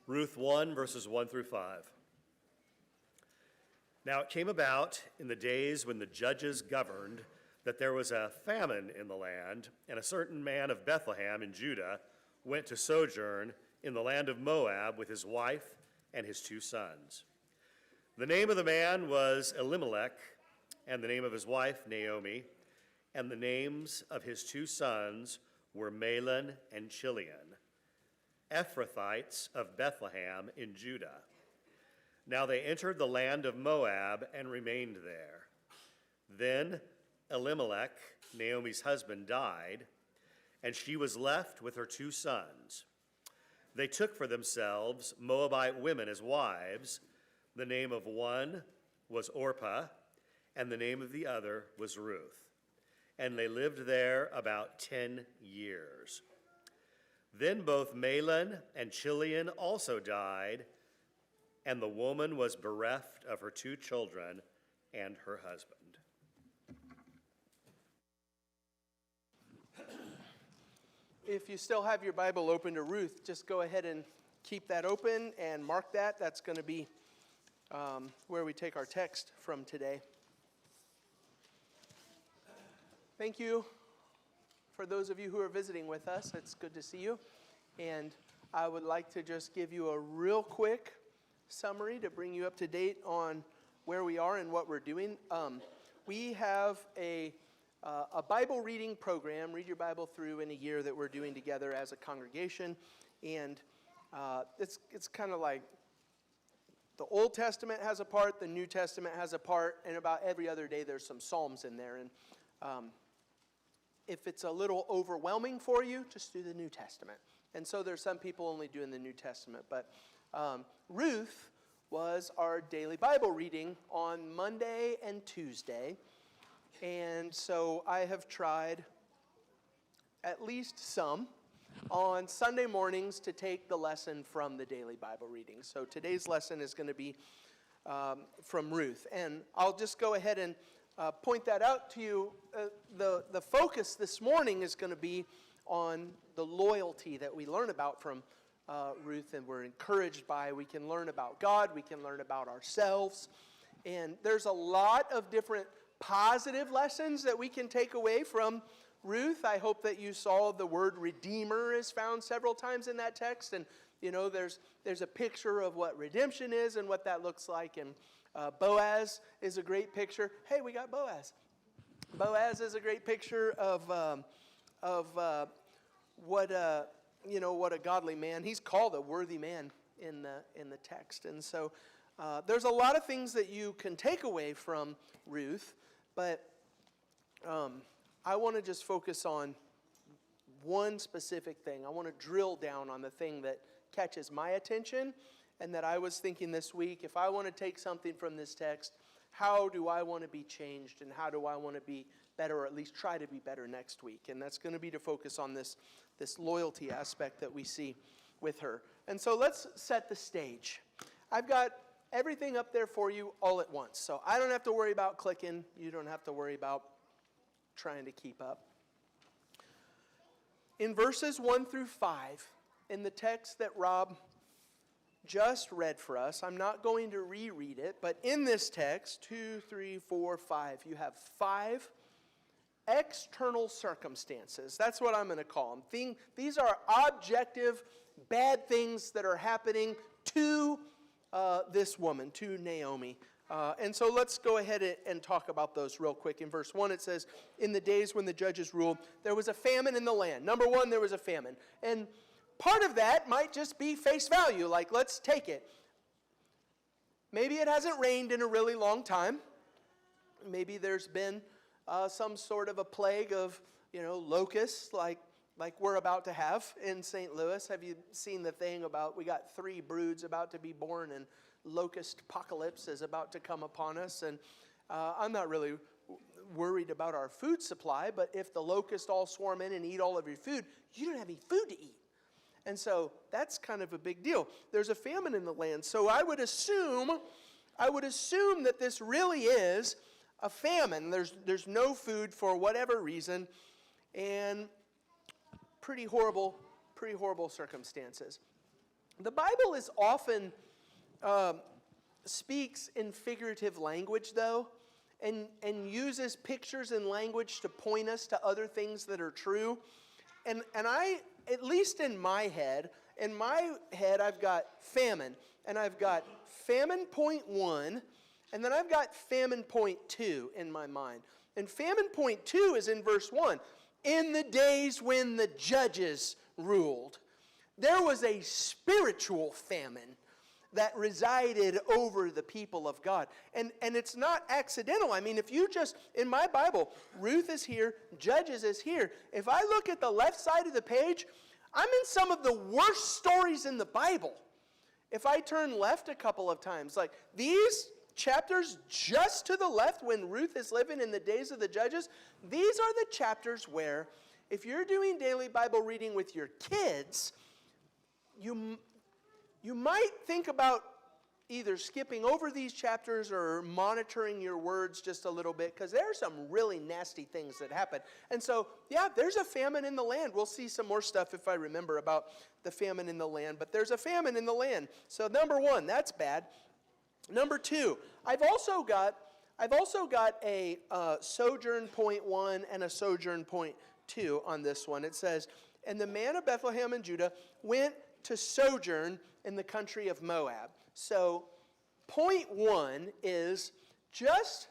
Ruth 1, verses 1 through 5. Now it came about in the days when the judges governed that there was a famine in the land, and a certain man of Bethlehem in Judah went to sojourn in the land of Moab with his wife and his 2 sons. The name of the man was Elimelech, and the name of his wife Naomi, and the names of his 2 sons were Mahlon and Chilion, Ephrathites of Bethlehem in Judah. Now they entered the land of Moab and remained there. Then Elimelech, Naomi's husband, died, and she was left with her 2 sons. They took for themselves Moabite women as wives. The name of one was Orpah, and the name of the other was Ruth. And they lived there about 10 years. Then both Mahlon and Chilion also died, and the woman was bereft of her 2 children and her husband. If you still have your Bible open to Ruth, just go ahead and keep that open and mark that. That's going to be where we take our text from today. Thank you for those of you who are visiting with us. It's good to see you. And I would like to just give you a real quick summary to bring you up to date on where we are and what we're doing. We have a Bible reading program, Read Your Bible Through, in a year that we're doing together as a congregation. And it's kind of like the Old Testament has a part, the New Testament has a part, and about every other day there's some Psalms in there. And if it's a little overwhelming for you, just do the New Testament. And so there's some people only doing the New Testament. But Ruth was our daily Bible reading on Monday and Tuesday. And so I have tried at least some on Sunday mornings to take the lesson from the daily Bible reading. So today's lesson is going to be from Ruth. And I'll just go ahead and point that out to you. The focus this morning is going to be on the loyalty that we learn about from Ruth, and we're encouraged by. We can learn about God, we can learn about ourselves, and there's a lot of different positive lessons that we can take away from Ruth. I hope that you saw the word redeemer is found several times in that text, and you know there's a picture of what redemption is and what that looks like, and Boaz is a great picture. Hey, we got Boaz. Boaz is a great picture of what a godly man. He's called a worthy man in the text, and so there's a lot of things that you can take away from Ruth, but I want to just focus on one specific thing. I want to drill down on the thing that catches my attention and that I was thinking this week. If I want to take something from this text, how do I want to be changed, and how do I want to be better, or at least try to be better next week? And that's going to be to focus on this loyalty aspect that we see with her. And so let's set the stage. I've got everything up there for you all at once. So I don't have to worry about clicking. You don't have to worry about trying to keep up. In verses 1 through 5, in the text that Rob just read for us, I'm not going to reread it, but in this text, 2, 3, 4, 5, you have 5 external circumstances. That's what I'm going to call them. These are objective bad things that are happening to this woman, to Naomi. And so let's go ahead and talk about those real quick. In verse 1 it says, in the days when the judges ruled, there was a famine in the land. Number 1, there was a famine. And part of that might just be face value, like let's take it. Maybe it hasn't rained in a really long time. Maybe there's been some sort of a plague of, locusts like we're about to have in St. Louis. Have you seen the thing about we got 3 broods about to be born and locust apocalypse is about to come upon us? And I'm not really worried about our food supply, but if the locusts all swarm in and eat all of your food, you don't have any food to eat. And so that's kind of a big deal. There's a famine in the land. So I would assume that this really is a famine. There's no food for whatever reason, and pretty horrible circumstances. The Bible is often speaks in figurative language, though, and uses pictures and language to point us to other things that are true. And I, at least in my head, I've got famine, and I've got famine point 1, and then I've got famine point 2 in my mind. And famine point 2 is in verse 1. In the days when the judges ruled, there was a spiritual famine that resided over the people of God. And it's not accidental. I mean, if you just, in my Bible, Ruth is here, Judges is here. If I look at the left side of the page, I'm in some of the worst stories in the Bible. If I turn left a couple of times, like these chapters just to the left when Ruth is living in the days of the Judges, these are the chapters where, if you're doing daily Bible reading with your kids, you might think about either skipping over these chapters or monitoring your words just a little bit, because there are some really nasty things that happen. And so, yeah, there's a famine in the land. We'll see some more stuff if I remember about the famine in the land, but there's a famine in the land. So number 1, that's bad. Number 2, I've also got a sojourn point 1 and a sojourn point 2 on this one. It says, and the man of Bethlehem in Judah went to sojourn in the country of Moab. So point 1 is just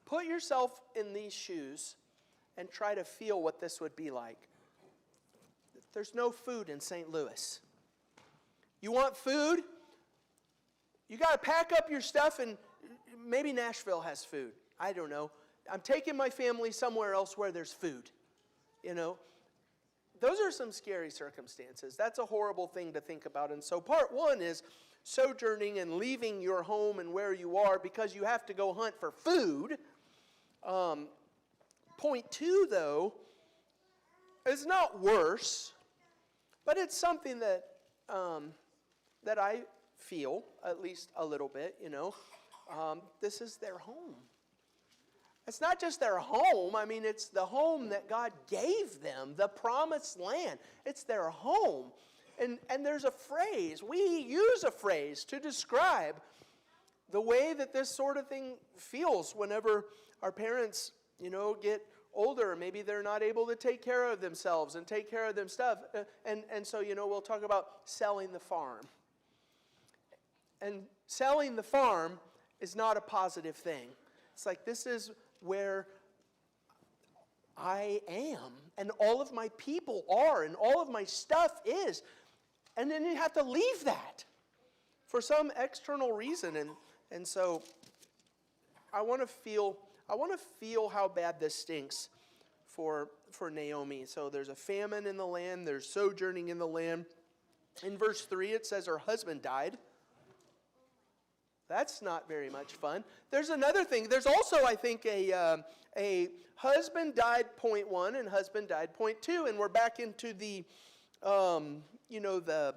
put yourself in these shoes and try to feel what this would be like. There's no food in St. Louis. You want food? You got to pack up your stuff, and maybe Nashville has food. I don't know. I'm taking my family somewhere else where there's food. You know, those are some scary circumstances. That's a horrible thing to think about. And so part 1 is sojourning and leaving your home and where you are because you have to go hunt for food. Point 2, though, is not worse, but it's something that that I feel, at least a little bit, you know. This is their home. It's not just their home. I mean, it's the home that God gave them, the promised land. It's their home. And there's a phrase, we use a phrase to describe the way that this sort of thing feels whenever our parents, you know, get older. Maybe they're not able to take care of themselves and take care of them stuff. And so, you know, we'll talk about selling the farm. And selling the farm is not a positive thing. It's like, this is where I am, and all of my people are, and all of my stuff is. And then you have to leave that for some external reason. And so I want to feel how bad this stinks for Naomi. So there's a famine in the land, there's sojourning in the land. In verse 3 it says her husband died. That's not very much fun. There's another thing. There's also, I think, a husband died point 1 and husband died point 2, and we're back into the, you know, the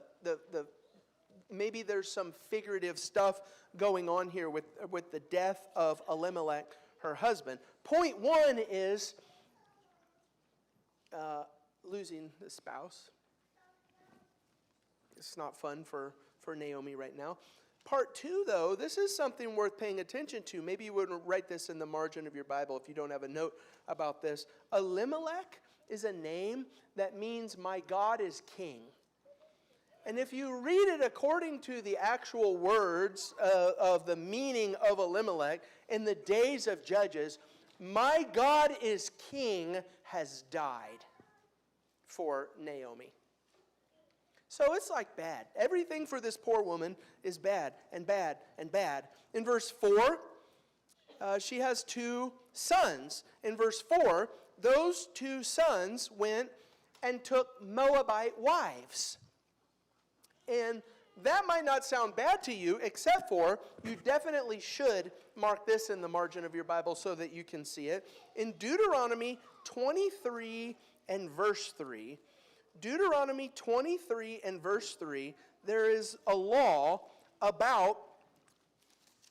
maybe there's some figurative stuff going on here with the death of Elimelech, her husband. Point 1 is losing the spouse. It's not fun for Naomi right now. Part 2, though, this is something worth paying attention to. Maybe you would write this in the margin of your Bible if you don't have a note about this. Elimelech is a name that means my God is king. And if you read it according to the actual words of the meaning of Elimelech, in the days of Judges, my God is king has died for Naomi. So it's like bad. Everything for this poor woman is bad and bad and bad. In verse 4, she has 2 sons. In verse 4, those 2 sons went and took Moabite wives. And that might not sound bad to you, except for you definitely should mark this in the margin of your Bible so that you can see it. In Deuteronomy 23 and verse 3, Deuteronomy 23 and verse 3, there is a law about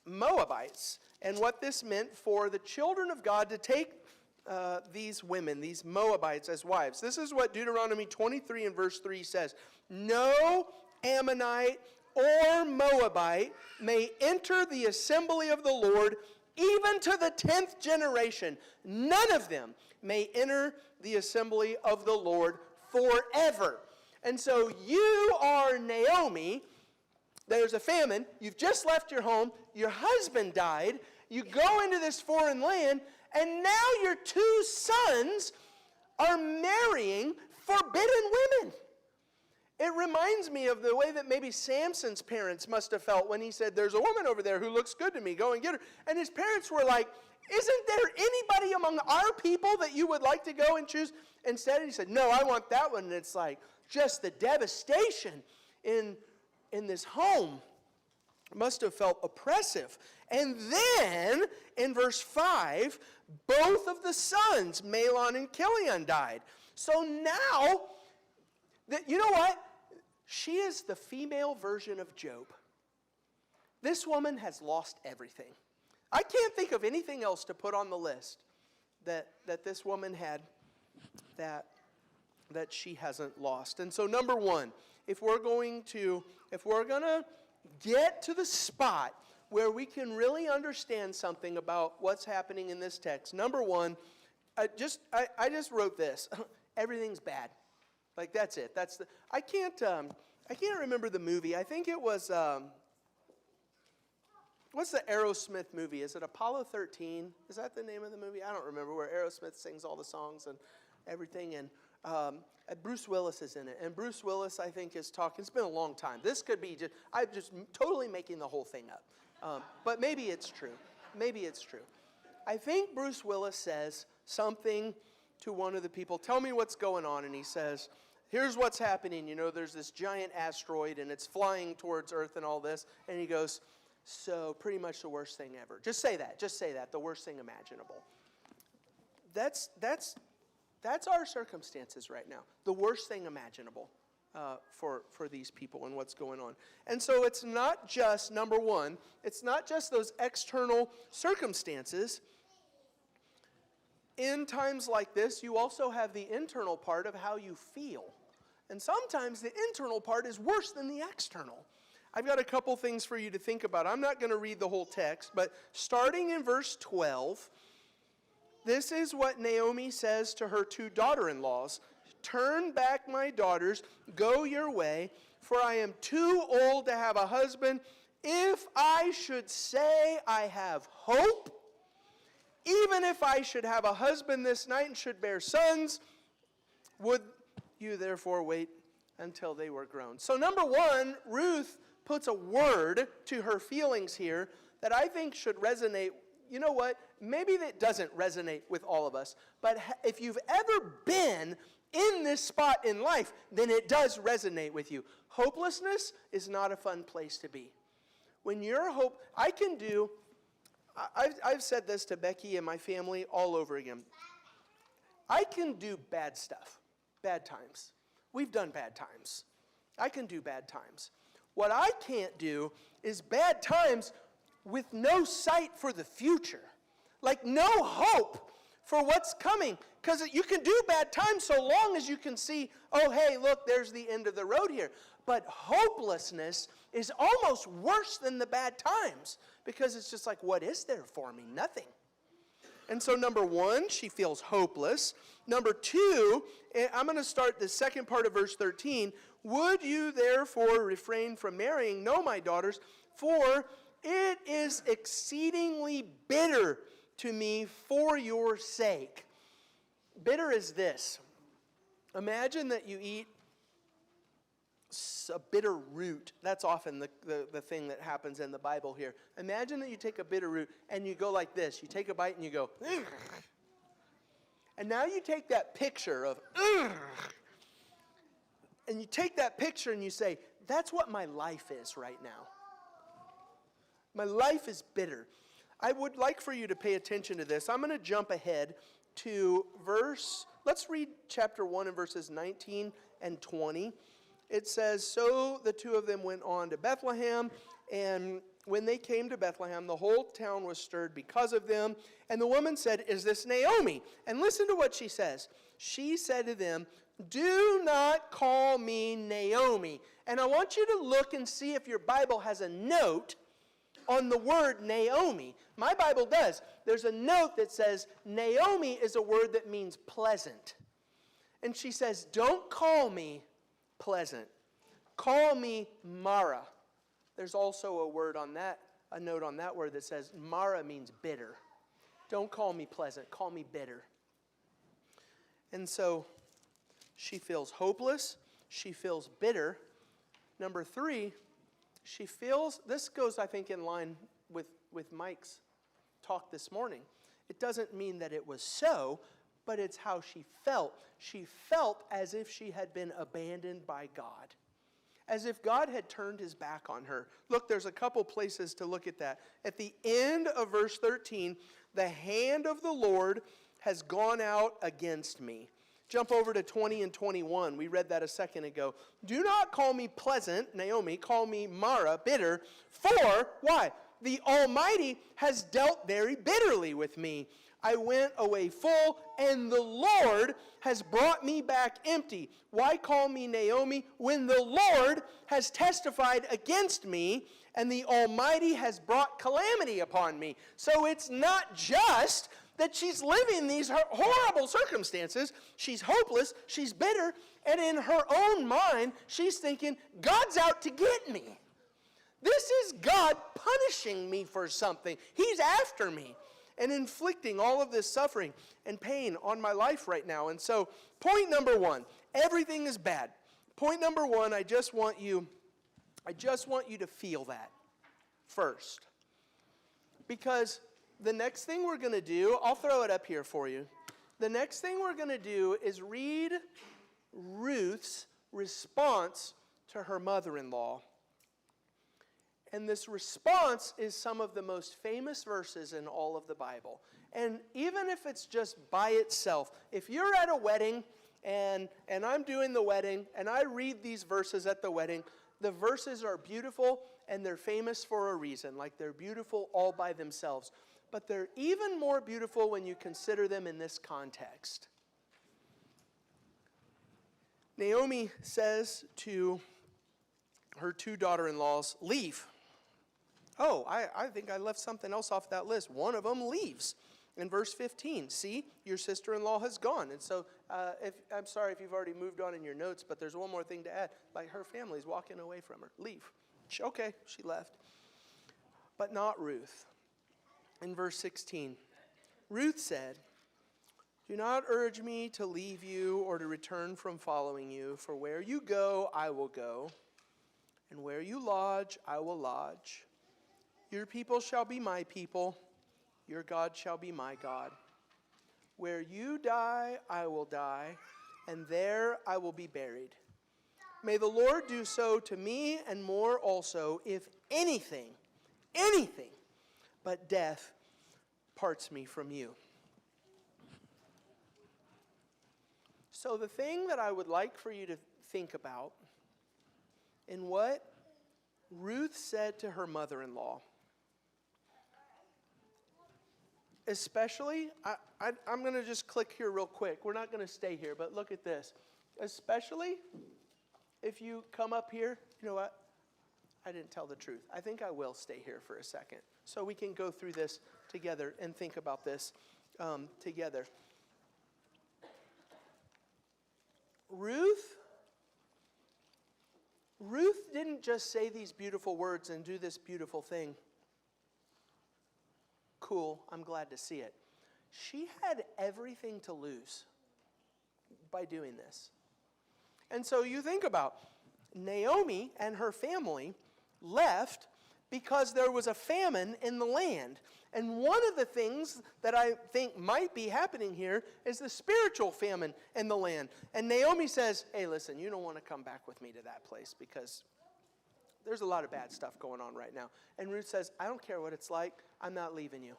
Moabites and what this meant for the children of God to take these women, these Moabites, as wives. This is what Deuteronomy 23 and verse 3 says. No Ammonite, or Moabite may enter the assembly of the Lord, even to the 10th generation. None of them may enter the assembly of the Lord forever. And so you are Naomi. There's a famine. You've just left your home. Your husband died. You go into this foreign land, and now your 2 sons are marrying forbidden women. It reminds me of the way that maybe Samson's parents must have felt when he said, there's a woman over there who looks good to me, go and get her. And his parents were like, isn't there anybody among our people that you would like to go and choose? Instead, he said, no, I want that one. And it's like just the devastation in this home must have felt oppressive. And then, in verse 5, both of the sons, Mahlon and Chilion, died. So now, you know what? She is the female version of Job. This woman has lost everything. I can't think of anything else to put on the list that this woman had that she hasn't lost. And so number one, if we're going to get to the spot where we can really understand something about what's happening in this text, number one, I just wrote this. Everything's bad. Like, that's it. I can't remember the movie. I think it was, what's the Aerosmith movie? Is it Apollo 13? Is that the name of the movie? I don't remember, where Aerosmith sings all the songs and everything. And Bruce Willis is in it. And Bruce Willis, I think, is talking. It's been a long time. This could be I'm just totally making the whole thing up. But maybe it's true. Maybe it's true. I think Bruce Willis says something to one of the people. Tell me what's going on. And he says, here's what's happening. You know, there's this giant asteroid, and it's flying towards Earth and all this. And he goes, so pretty much the worst thing ever. Just say that. Just say that. The worst thing imaginable. That's our circumstances right now. The worst thing imaginable for these people and what's going on. And so it's not just, number one, it's not just those external circumstances. In times like this, you also have the internal part of how you feel. And sometimes the internal part is worse than the external. I've got a couple things for you to think about. I'm not going to read the whole text, but starting in verse 12, this is what Naomi says to her 2 daughter-in-laws. Turn back, my daughters, go your way, for I am too old to have a husband. If I should say I have hope, even if I should have a husband this night and should bear sons, would you therefore wait until they were grown? So number one, Ruth puts a word to her feelings here that I think should resonate. You know what? Maybe that doesn't resonate with all of us, but if you've ever been in this spot in life, then it does resonate with you. Hopelessness is not a fun place to be. When you're I've said this to Becky and my family all over again. I can do bad stuff, bad times. We've done bad times. I can do bad times. What I can't do is bad times with no sight for the future. Like no hope for what's coming. Because you can do bad times so long as you can see, oh, hey, look, there's the end of the road here. But hopelessness is almost worse than the bad times. Because it's just like, what is there for me? Nothing. And so number one, she feels hopeless. Number two, I'm going to start the second part of verse 13. Would you therefore refrain from marrying? No, my daughters, for it is exceedingly bitter to me for your sake. Bitter is this. Imagine that you eat a bitter root. That's often the thing that happens in the Bible here. Imagine that you take a bitter root and you go like this. You take a bite and you go, ugh. And now you take that picture of, ugh. And you take that picture and you say, that's what my life is right now. My life is bitter. I would like for you to pay attention to this. I'm going to jump ahead to let's read chapter 1 and verses 19 and 20. It says, so the 2 of them went on to Bethlehem, and when they came to Bethlehem, the whole town was stirred because of them. And the woman said, is this Naomi? And listen to what she says. She said to them, Do not call me Naomi. And I want you to look and see if your Bible has a note on the word Naomi. My Bible does. There's a note that says Naomi is a word that means pleasant. And she says, don't call me pleasant. Call me Mara. There's also a note on that word that says Mara means bitter. Don't call me pleasant, call me bitter. And so she feels hopeless. She feels bitter. Number 3, she feels, this goes, I think, in line with Mike's talk this morning. It doesn't mean that it was so, but it's how she felt. She felt as if she had been abandoned by God, as if God had turned his back on her. Look, there's a couple places to look at that. At the end of verse 13, the hand of the Lord has gone out against me. Jump over to 20 and 21. We read that a second ago. Do not call me pleasant, Naomi, call me Mara, bitter, for, why? The Almighty has dealt very bitterly with me. I went away full, and the Lord has brought me back empty. Why call me Naomi when the Lord has testified against me, and the Almighty has brought calamity upon me? So it's not just that she's living these horrible circumstances. She's hopeless, she's bitter, and in her own mind, she's thinking, God's out to get me. This is God punishing me for something. He's after me and inflicting all of this suffering and pain on my life right now. And so, point number 1, everything is bad. Point number 1, I just want you to feel that first. Because the next thing we're going to do, I'll throw it up here for you. The next thing we're going to do is read Ruth's response to her mother-in-law. And this response is some of the most famous verses in all of the Bible. And even if it's just by itself, if you're at a wedding and I'm doing the wedding and I read these verses at the wedding, the verses are beautiful and they're famous for a reason. Like they're beautiful all by themselves. But they're even more beautiful when you consider them in this context. Naomi says to her 2 daughter-in-laws, leave. Oh, I think I left something else off that list. One of them leaves. In verse 15, see, your sister-in-law has gone. And so, I'm sorry if you've already moved on in your notes, but there's one more thing to add. Like her family's walking away from her. Leave. Okay, she left. But not Ruth. In verse 16, Ruth said, do not urge me to leave you or to return from following you, for where you go, I will go, and where you lodge, I will lodge. Your people shall be my people, your God shall be my God. Where you die, I will die, and there I will be buried. May the Lord do so to me and more also, if anything but death parts me from you. So the thing that I would like for you to think about in what Ruth said to her mother-in-law, especially, I'm going to just click here real quick. We're not going to stay here, but look at this. Especially if you come up here, you know what? I didn't tell the truth. I think I will stay here for a second so we can go through this together and think about this together. Ruth didn't just say these beautiful words and do this beautiful thing. Cool, I'm glad to see it. She had everything to lose by doing this. And so you think about Naomi and her family left because there was a famine in the land. And one of the things that I think might be happening here is the spiritual famine in the land. And Naomi says, hey, listen, you don't want to come back with me to that place because there's a lot of bad stuff going on right now. And Ruth says, I don't care what it's like. I'm not leaving you.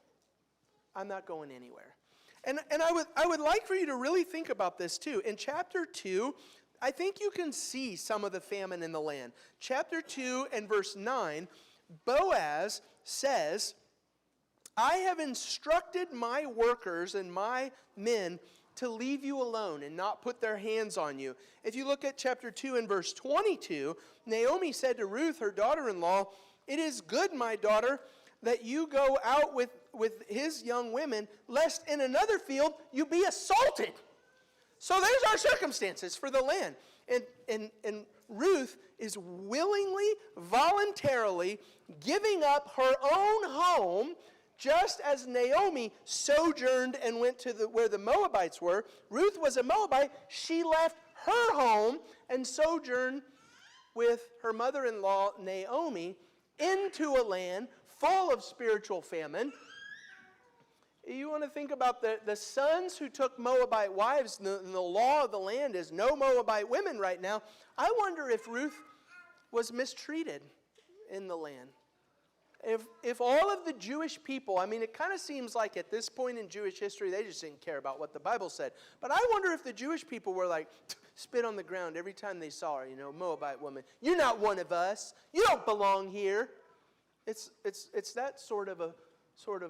I'm not going anywhere. And I would like for you to really think about this too. In chapter 2, I think you can see some of the famine in the land. Chapter 2 and verse 9, Boaz says, I have instructed my workers and my men to leave you alone and not put their hands on you. If you look at chapter 2 and verse 22, Naomi said to Ruth, her daughter-in-law, "It is good, my daughter, that you go out with his young women, lest in another field you be assaulted." So there's our circumstances for the land. And Ruth is willingly, voluntarily giving up her own home, just as Naomi sojourned and went to where the Moabites were. Ruth was a Moabite. She left her home and sojourned with her mother-in-law Naomi into a land full of spiritual famine. You want to think about the sons who took Moabite wives. The law of the land is no Moabite women right now. I wonder if Ruth was mistreated in the land. If all of the Jewish people, I mean, it kind of seems like at this point in Jewish history, they just didn't care about what the Bible said. But I wonder if the Jewish people were like, spit on the ground every time they saw her, Moabite woman. You're not one of us. You don't belong here. It's that sort of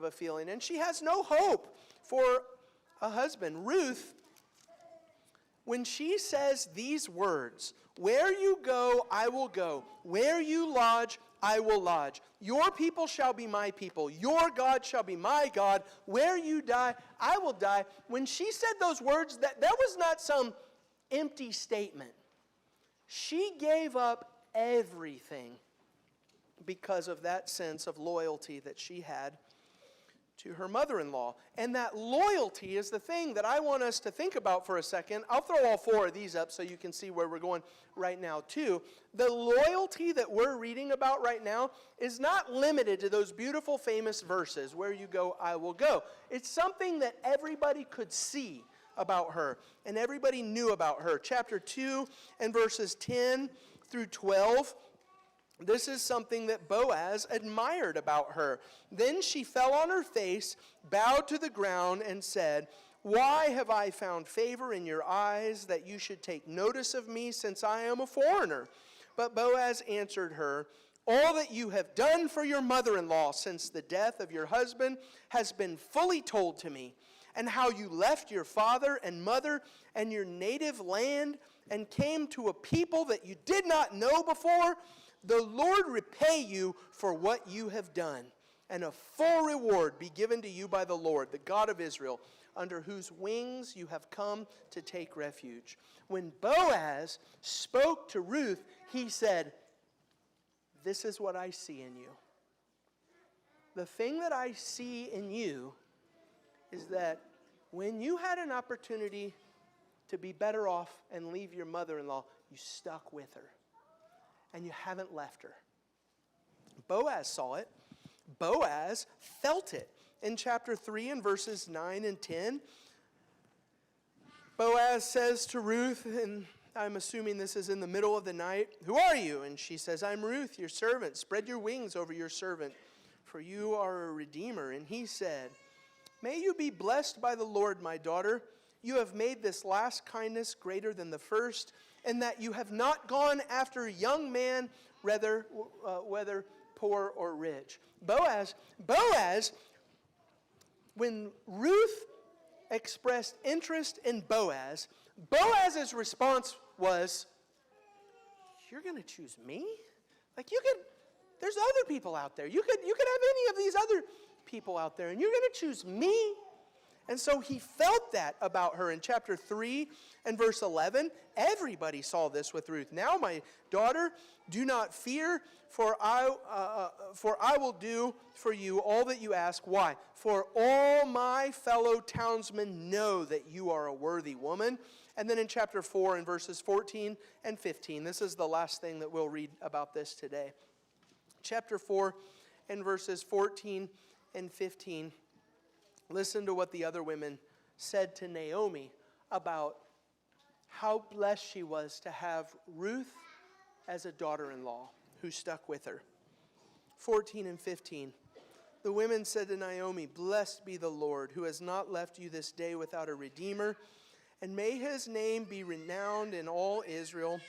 a feeling. And she has no hope for a husband. Ruth, when she says these words, "Where you go, I will go. Where you lodge, I will lodge. Your people shall be my people. Your God shall be my God. Where you die, I will die." When she said those words, that was not some empty statement. She gave up everything because of that sense of loyalty that she had to her mother-in-law. And that loyalty is the thing that I want us to think about for a second. I'll throw all four of these up so you can see where we're going right now too. The loyalty that we're reading about right now is not limited to those beautiful famous verses, "Where you go, I will go." It's something that everybody could see about her and everybody knew about her. Chapter 2 and verses 10 through 12. This is something that Boaz admired about her. "Then she fell on her face, bowed to the ground, and said, 'Why have I found favor in your eyes that you should take notice of me, since I am a foreigner?' But Boaz answered her, 'All that you have done for your mother-in-law since the death of your husband has been fully told to me, and how you left your father and mother and your native land and came to a people that you did not know before. The Lord repay you for what you have done, and a full reward be given to you by the Lord, the God of Israel, under whose wings you have come to take refuge.'" When Boaz spoke to Ruth, he said, "This is what I see in you. The thing that I see in you is that when you had an opportunity to be better off and leave your mother-in-law, you stuck with her. And you haven't left her." Boaz saw it. Boaz felt it. In chapter 3 and verses 9 and 10, Boaz says to Ruth, and I'm assuming this is in the middle of the night, "Who are you?" And she says, "I'm Ruth, your servant. Spread your wings over your servant, for you are a redeemer." And he said, "May you be blessed by the Lord, my daughter. You have made this last kindness greater than the first, and that you have not gone after a young man, whether poor or rich." Boaz, when Ruth expressed interest in Boaz, Boaz's response was, "You're going to choose me? Like there's other people out there. You could have any of these other people out there, and you're going to choose me?" And so he felt that about her. In chapter 3 and verse 11, everybody saw this with Ruth. "Now, my daughter, do not fear, for I will do for you all that you ask." Why? "For all my fellow townsmen know that you are a worthy woman." And then in chapter 4 and verses 14 and 15, this is the last thing that we'll read about this today. Chapter 4 and verses 14 and 15. Listen to what the other women said to Naomi about how blessed she was to have Ruth as a daughter-in-law who stuck with her. 14 and 15. The women said to Naomi, "Blessed be the Lord, who has not left you this day without a redeemer, and may his name be renowned in all Israel.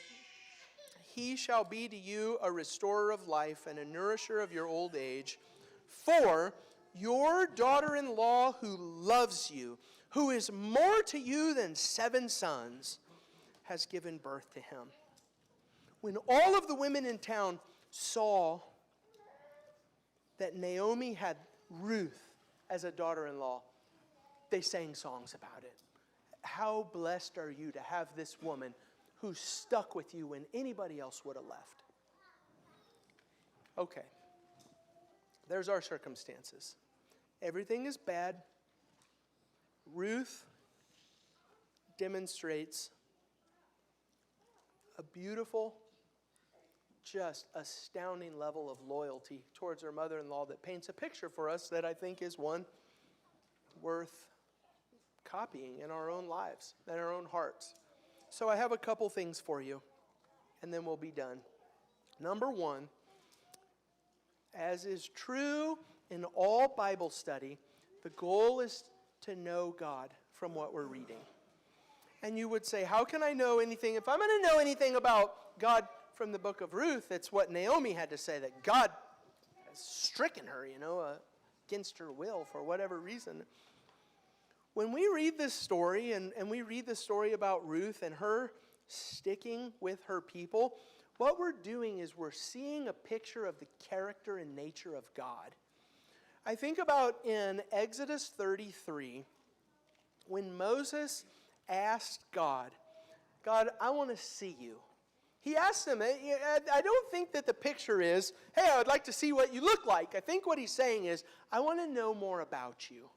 He shall be to you a restorer of life and a nourisher of your old age. For your daughter-in-law who loves you, who is more to you than 7 sons, has given birth to him. When all of the women in town saw that Naomi had Ruth as a daughter-in-law, they sang songs about it. How blessed are you to have this woman who stuck with you when anybody else would have left. Okay, there's our circumstances. Everything is bad. Ruth demonstrates a beautiful, just astounding level of loyalty towards her mother-in-law that paints a picture for us that I think is one worth copying in our own lives, in our own hearts. So I have a couple things for you, and then we'll be done. Number one, as is true in all Bible study, the goal is to know God from what we're reading. And you would say, how can I know anything? If I'm going to know anything about God from the book of Ruth, it's what Naomi had to say, that God has stricken her, against her will for whatever reason. When we read this story, and we read the story about Ruth and her sticking with her people, what we're doing is we're seeing a picture of the character and nature of God. I think about in Exodus 33, when Moses asked God, I want to see you. He asked him, I don't think that the picture is, hey, I would like to see what you look like. I think what he's saying is, I want to know more about you.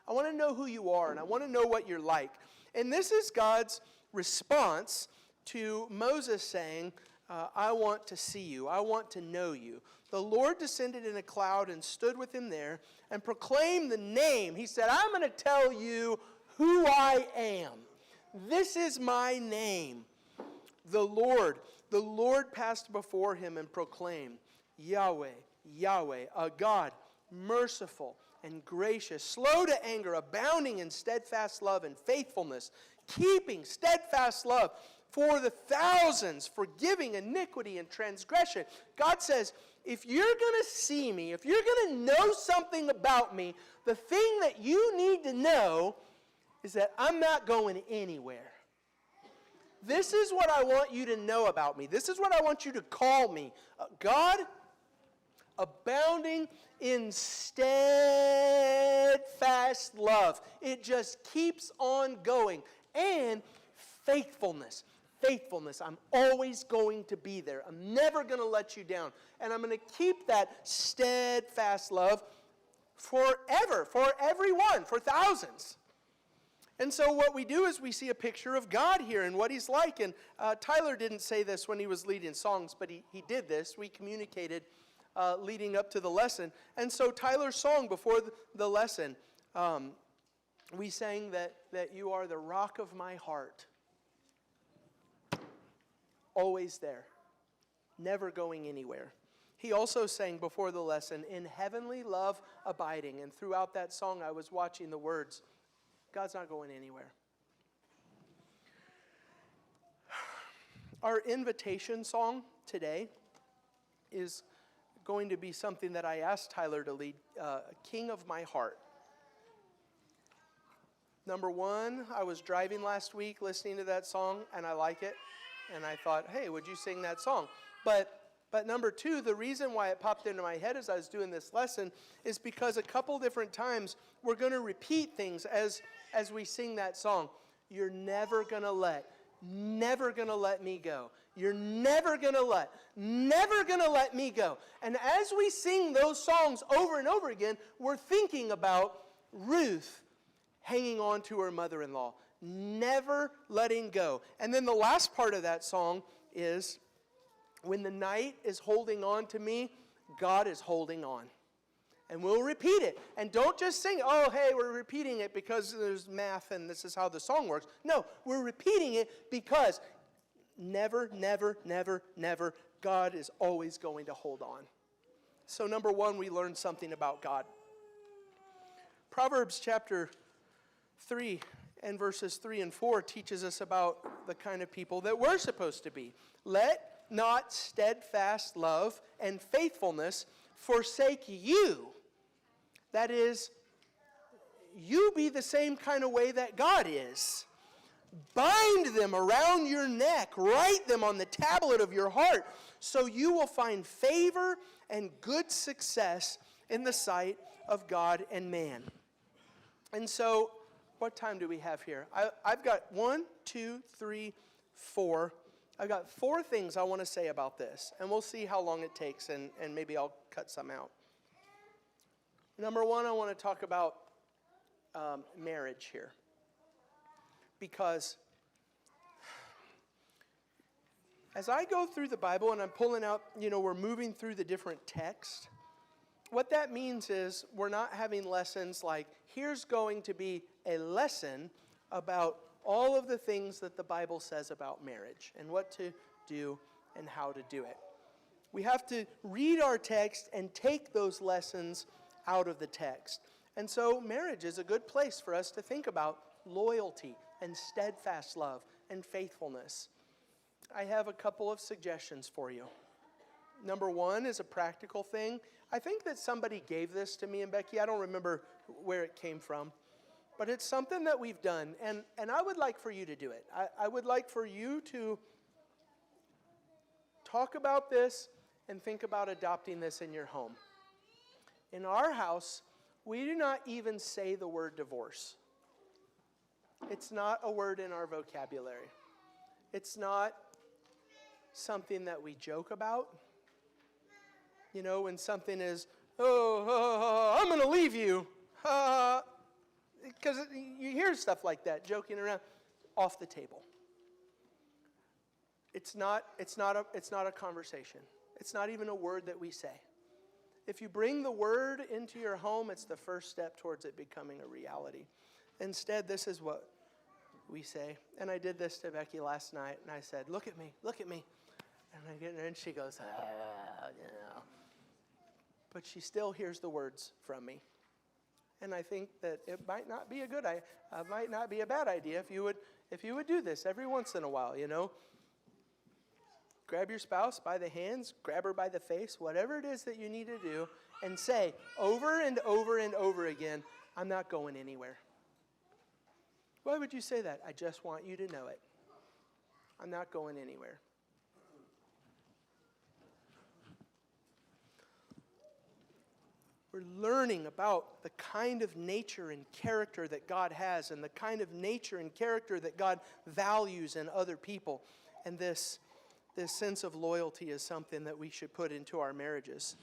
I want to know who you are, and I want to know what you're like. And this is God's response to Moses saying, I want to see you. I want to know you. The Lord descended in a cloud and stood with him there and proclaimed the name. He said, I'm going to tell you who I am. This is my name. The Lord passed before him and proclaimed, Yahweh, Yahweh, a God merciful and gracious, slow to anger, abounding in steadfast love and faithfulness, keeping steadfast love for the thousands, forgiving iniquity and transgression. God says, if you're going to see me, if you're going to know something about me, the thing that you need to know is that I'm not going anywhere. This is what I want you to know about me. This is what I want you to call me. God, abounding in steadfast love. It just keeps on going. And faithfulness. Faithfulness. I'm always going to be there. I'm never going to let you down. And I'm going to keep that steadfast love forever, for everyone, for thousands. And so what we do is we see a picture of God here and what he's like. And Tyler didn't say this when he was leading songs, but he did this. We communicated leading up to the lesson. And so Tyler's song before the lesson, we sang that you are the rock of my heart. Always there. Never going anywhere. He also sang before the lesson, in heavenly love abiding. And throughout that song, I was watching the words. God's not going anywhere. Our invitation song today is going to be something that I asked Tyler to lead, King of My Heart. Number one, I was driving last week listening to that song, and I like it. And I thought, hey, would you sing that song? But number two, the reason why it popped into my head as I was doing this lesson is because a couple different times we're going to repeat things as we sing that song. You're never going to let me go. You're never going to let me go. And as we sing those songs over and over again, we're thinking about Ruth hanging on to her mother-in-law, never letting go. And then the last part of that song is, when the night is holding on to me, God is holding on. And we'll repeat it. And don't just sing, oh, hey, we're repeating it because there's math and this is how the song works. No, we're repeating it because never, God is always going to hold on. So number one, we learned something about God. Proverbs chapter 3 and verses 3 and 4 teaches us about the kind of people that we're supposed to be. Let not steadfast love and faithfulness forsake you. That is, you be the same kind of way that God is. Bind them around your neck. Write them on the tablet of your heart, so you will find favor and good success in the sight of God and man. And so, what time do we have here? I've got 1, 2, 3, 4. I've got 4 things I want to say about this, and we'll see how long it takes, and maybe I'll cut some out. Number 1, I want to talk about marriage here. Because as I go through the Bible and I'm pulling out, we're moving through the different texts, what that means is we're not having lessons like, here's going to be a lesson about all of the things that the Bible says about marriage and what to do and how to do it. We have to read our text and take those lessons out of the text. And so marriage is a good place for us to think about loyalty and steadfast love and faithfulness. I have a couple of suggestions for you. Number 1 is a practical thing. I think that somebody gave this to me and Becky. I don't remember where it came from. But it's something that we've done, and I would like for you to do it. I would like for you to talk about this and think about adopting this in your home. In our house, we do not even say the word divorce. It's not a word in our vocabulary. It's not something that we joke about. When something is, I'm going to leave you. Because you hear stuff like that, joking around, off the table. It's not a conversation. It's not even a word that we say. If you bring the word into your home, it's the first step towards it becoming a reality. Instead, this is what we say. And I did this to Becky last night, and I said, look at me. And I get in there, and she goes, But she still hears the words from me. And I think that it might not be might not be a bad idea if you would do this every once in a while, Grab your spouse by the hands, grab her by the face, whatever it is that you need to do, and say over and over and over again, I'm not going anywhere. Why would you say that? I just want you to know it. I'm not going anywhere. We're learning about the kind of nature and character that God has and the kind of nature and character that God values in other people. And this sense of loyalty is something that we should put into our marriages.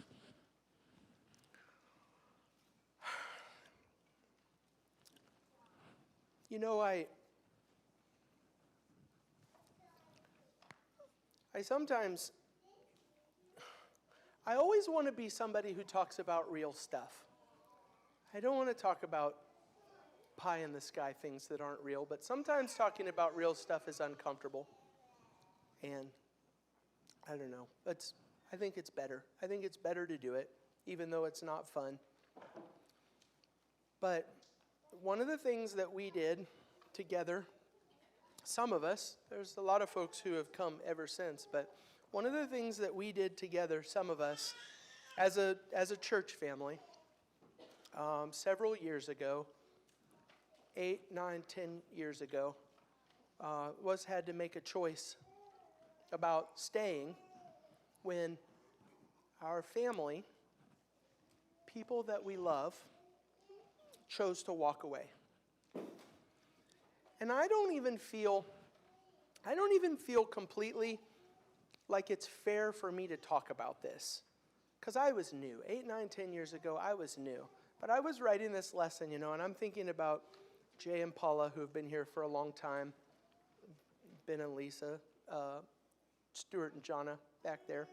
I always want to be somebody who talks about real stuff. I don't want to talk about pie in the sky things that aren't real, but sometimes talking about real stuff is uncomfortable. And I don't know. I think it's better. I think it's better to do it, even though it's not fun. But one of the things that we did together, some of us, there's a lot of folks who have come ever since, but one of the things that we did together, some of us, as a church family, several years ago, 8, 9, 10 years ago, had to make a choice about staying when our family, people that we love, chose to walk away. And I don't even feel completely like it's fair for me to talk about this. Because I was new. 8, 9, 10 years ago, I was new. But I was writing this lesson, and I'm thinking about Jay and Paula, who have been here for a long time. Ben and Lisa, Stuart and Jonna back there.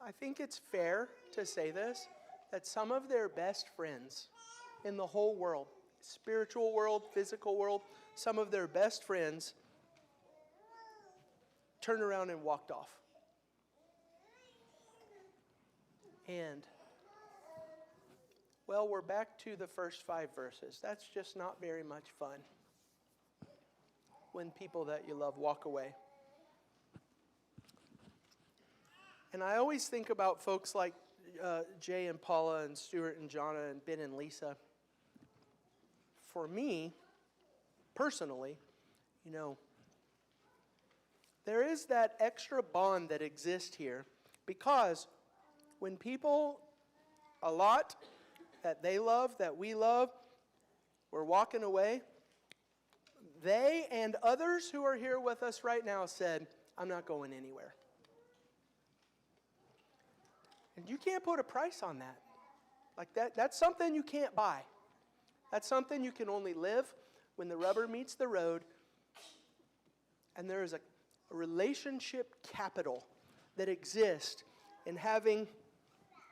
I think it's fair to say this, that some of their best friends in the whole world, spiritual world, physical world, some of their best friends turned around and walked off. And, well, we're back to the first 5 verses. That's just not very much fun when people that you love walk away. And I always think about folks like Jay and Paula and Stuart and Jonna and Ben and Lisa, for me, personally, you know, there is that extra bond that exists here because when people, a lot that they love, that we love, we're walking away, they and others who are here with us right now said, I'm not going anywhere. And you can't put a price on that. Like that's something you can't buy. That's something you can only live when the rubber meets the road. And there is a relationship capital that exists in having,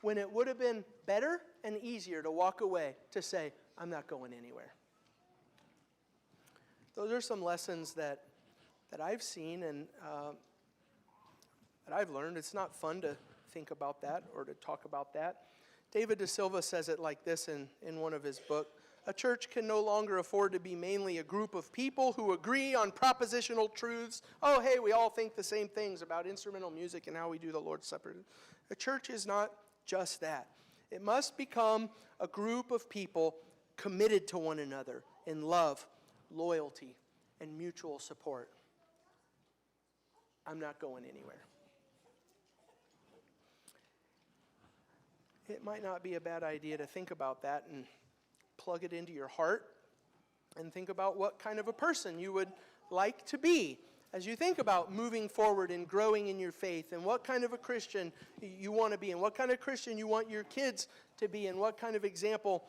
when it would have been better and easier to walk away, to say, I'm not going anywhere. Those are some lessons that I've seen and that I've learned. It's not fun to think about that or to talk about that. David De Silva says it like this in one of his books. A church can no longer afford to be mainly a group of people who agree on propositional truths. Oh, hey, we all think the same things about instrumental music and how we do the Lord's Supper. A church is not just that. It must become a group of people committed to one another in love, loyalty, and mutual support. I'm not going anywhere. It might not be a bad idea to think about that and plug it into your heart and think about what kind of a person you would like to be as you think about moving forward and growing in your faith, and what kind of a Christian you want to be, and what kind of Christian you want your kids to be, and what kind of example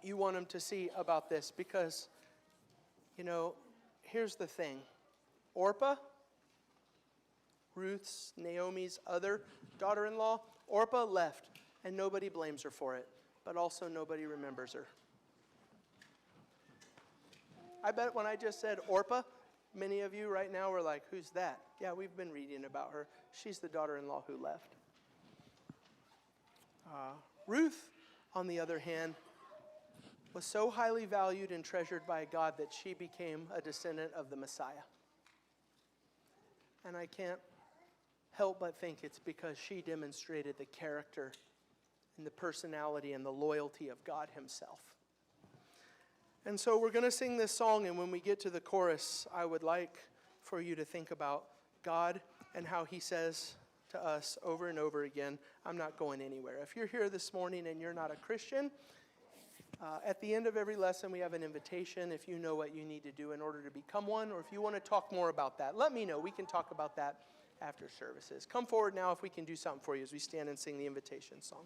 you want them to see about this. Because, you know, here's the thing. Orpah, Ruth's, Naomi's other daughter-in-law, Orpah left, and nobody blames her for it, but also nobody remembers her. I bet when I just said Orpah, many of you right now were like, who's that? Yeah, we've been reading about her. She's the daughter-in-law who left. Ruth, on the other hand, was so highly valued and treasured by God that she became a descendant of the Messiah. And I can't help but think it's because she demonstrated the character and the personality and the loyalty of God himself. And so we're going to sing this song, and when we get to the chorus, I would like for you to think about God and how he says to us over and over again, I'm not going anywhere. If you're here this morning and you're not a Christian, at the end of every lesson we have an invitation if you know what you need to do in order to become one, or if you want to talk more about that, let me know. We can talk about that after services. Come forward now if we can do something for you as we stand and sing the invitation song.